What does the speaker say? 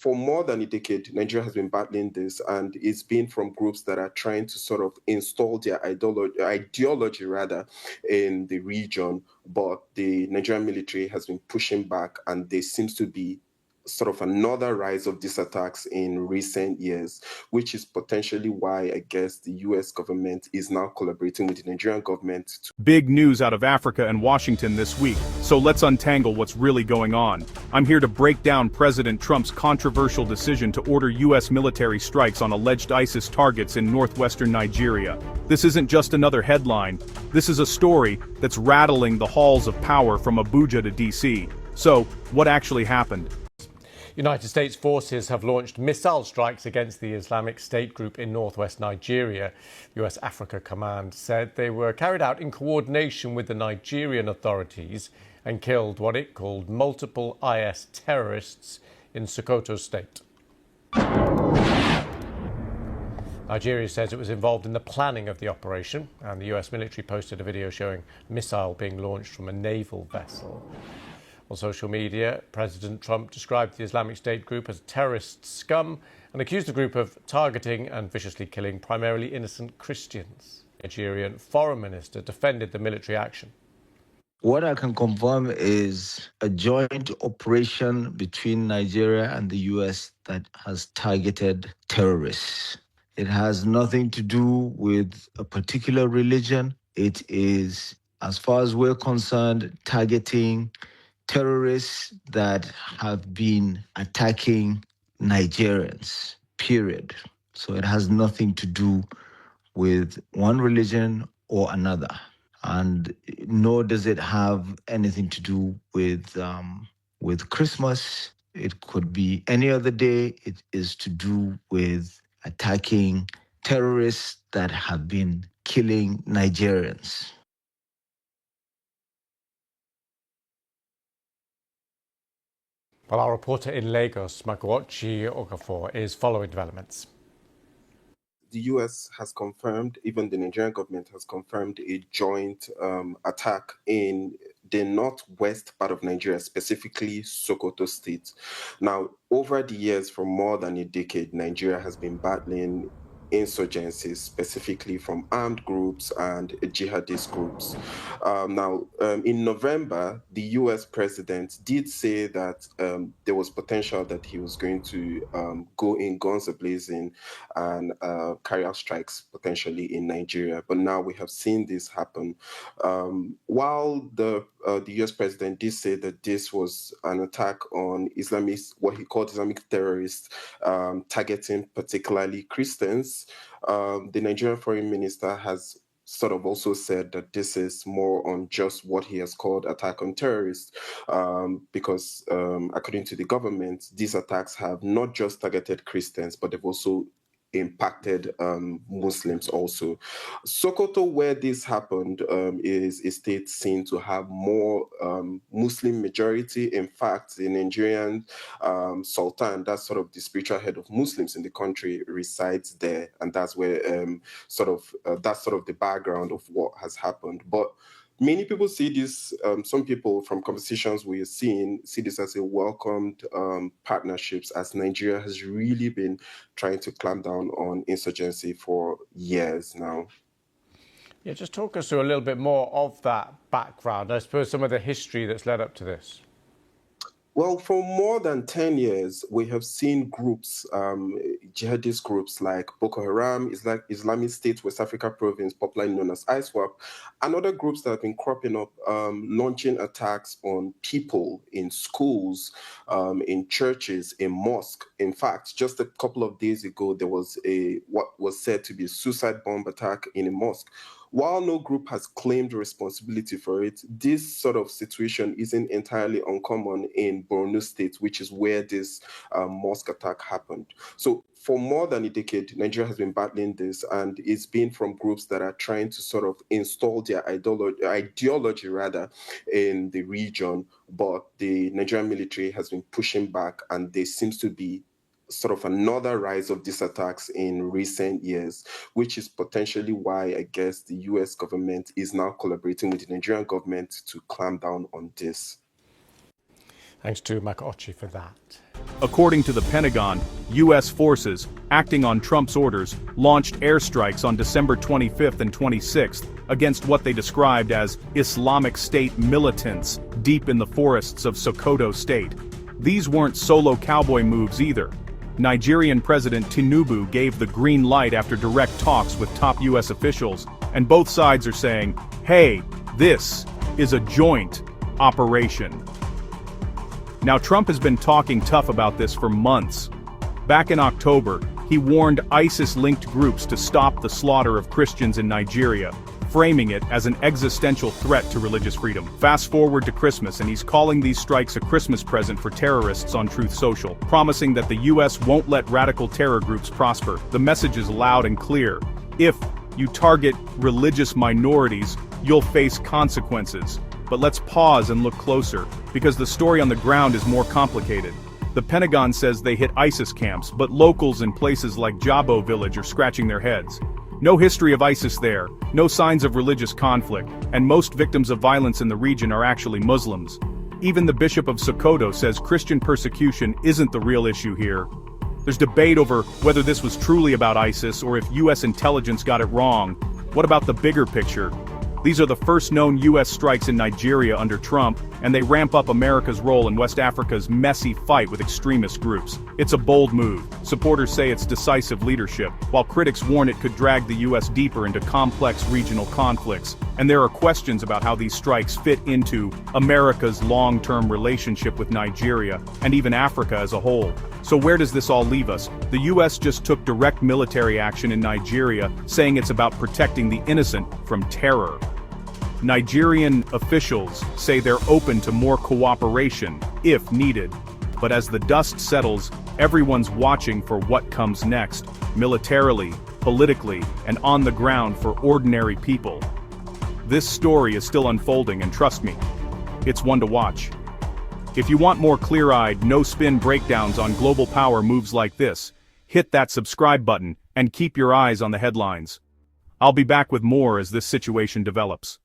for more than a decade, Nigeria has been battling this, and it's been from groups that are trying to sort of install their ideology rather in the region. But the Nigerian military has been pushing back, and there seems to be sort of another rise of these attacks in recent years, which is potentially why I guess the US government is now collaborating with the Nigerian government to Big news out of Africa and Washington this week, so let's untangle what's really going on. I'm here to break down President Trump's controversial decision to order US military strikes on alleged ISIS targets in northwestern Nigeria. This isn't just another headline, this is a story that's rattling the halls of power from Abuja to DC. So, what actually happened? United States forces have launched missile strikes against the Islamic State group in northwest Nigeria. US Africa Command said they were carried out in coordination with the Nigerian authorities and killed what it called multiple IS terrorists in Sokoto State. Nigeria says it was involved in the planning of the operation, and the US military posted a video showing a missile being launched from a naval vessel. On social media, President Trump described the Islamic State group as terrorist scum and accused the group of targeting and viciously killing primarily innocent Christians. The Nigerian foreign minister defended the military action. What I can confirm is a joint operation between Nigeria and the US that has targeted terrorists. It has nothing to do with a particular religion. It is, as far as we're concerned, targeting terrorists that have been attacking Nigerians, period. So it has nothing to do with one religion or another. And nor does it have anything to do with Christmas. It could be any other day. It is to do with attacking terrorists that have been killing Nigerians. Well, our reporter in Lagos, Makochi Okafor, is following developments. The US has confirmed, even the Nigerian government has confirmed a joint attack in the northwest part of Nigeria, specifically Sokoto State. Now, over the years, for more than a decade, Nigeria has been battling insurgencies, specifically from armed groups and jihadist groups. In November, the US president did say that there was potential that he was going to go in guns a-blazing and carry out strikes potentially in Nigeria. But now we have seen this happen. While the US president did say that this was an attack on Islamists, what he called Islamic terrorists, targeting particularly Christians, the Nigerian foreign minister has sort of also said that this is more on just what he has called attack on terrorists, because according to the government, these attacks have not just targeted Christians, but they've also impacted Muslims also. Sokoto, where this happened, is a state seen to have more Muslim majority. In fact, the Nigerian Sultan, that's sort of the spiritual head of Muslims in the country, resides there, and that's where that's sort of the background of what has happened. But many people see this, some people from conversations we're seeing see this as a welcomed partnerships, as Nigeria has really been trying to clamp down on insurgency for years now. Yeah, just talk us through a little bit more of that background, I suppose some of the history that's led up to this. Well, for more than 10 years, we have seen groups, jihadist groups like Boko Haram, Islamic State, West Africa Province, popularly known as ISWAP, and other groups that have been cropping up, launching attacks on people in schools, in churches, in mosques. In fact, just a couple of days ago, there was what was said to be a suicide bomb attack in a mosque. While no group has claimed responsibility for it, this sort of situation isn't entirely uncommon in Borno State, which is where this mosque attack happened. So for more than a decade, Nigeria has been battling this, and it's been from groups that are trying to sort of install their ideology rather in the region. But the Nigerian military has been pushing back, and there seems to be sort of another rise of these attacks in recent years, which is potentially why I guess the US government is now collaborating with the Nigerian government to clamp down on this. Thanks to Makochi for that. According to the Pentagon, U.S. forces, acting on Trump's orders, launched airstrikes on December 25th and 26th against what they described as Islamic State militants deep in the forests of Sokoto State. These weren't solo cowboy moves either. Nigerian President Tinubu gave the green light after direct talks with top U.S. officials, and both sides are saying, hey, this is a joint operation. Now, Trump has been talking tough about this for months. Back in October, he warned ISIS-linked groups to stop the slaughter of Christians in Nigeria, framing it as an existential threat to religious freedom. Fast forward to Christmas, and he's calling these strikes a Christmas present for terrorists on Truth Social, promising that the U.S. won't let radical terror groups prosper. The message is loud and clear. If you target religious minorities, you'll face consequences. But let's pause and look closer, because the story on the ground is more complicated. The Pentagon says they hit ISIS camps, but locals in places like Jabo village are scratching their heads. No history of ISIS there, no signs of religious conflict, and most victims of violence in the region are actually Muslims. Even the Bishop of Sokoto says Christian persecution isn't the real issue here. There's debate over whether this was truly about ISIS or if U.S. intelligence got it wrong. What about the bigger picture? These are the first known U.S. strikes in Nigeria under Trump, and they ramp up America's role in West Africa's messy fight with extremist groups. It's a bold move. Supporters say it's decisive leadership, while critics warn it could drag the U.S. deeper into complex regional conflicts. And there are questions about how these strikes fit into America's long-term relationship with Nigeria, and even Africa as a whole. So where does this all leave us? The U.S. just took direct military action in Nigeria, saying it's about protecting the innocent from terror. Nigerian officials say they're open to more cooperation, if needed. But as the dust settles, everyone's watching for what comes next, militarily, politically, and on the ground for ordinary people. This story is still unfolding, and trust me, it's one to watch. If you want more clear-eyed, no-spin breakdowns on global power moves like this, hit that subscribe button and keep your eyes on the headlines. I'll be back with more as this situation develops.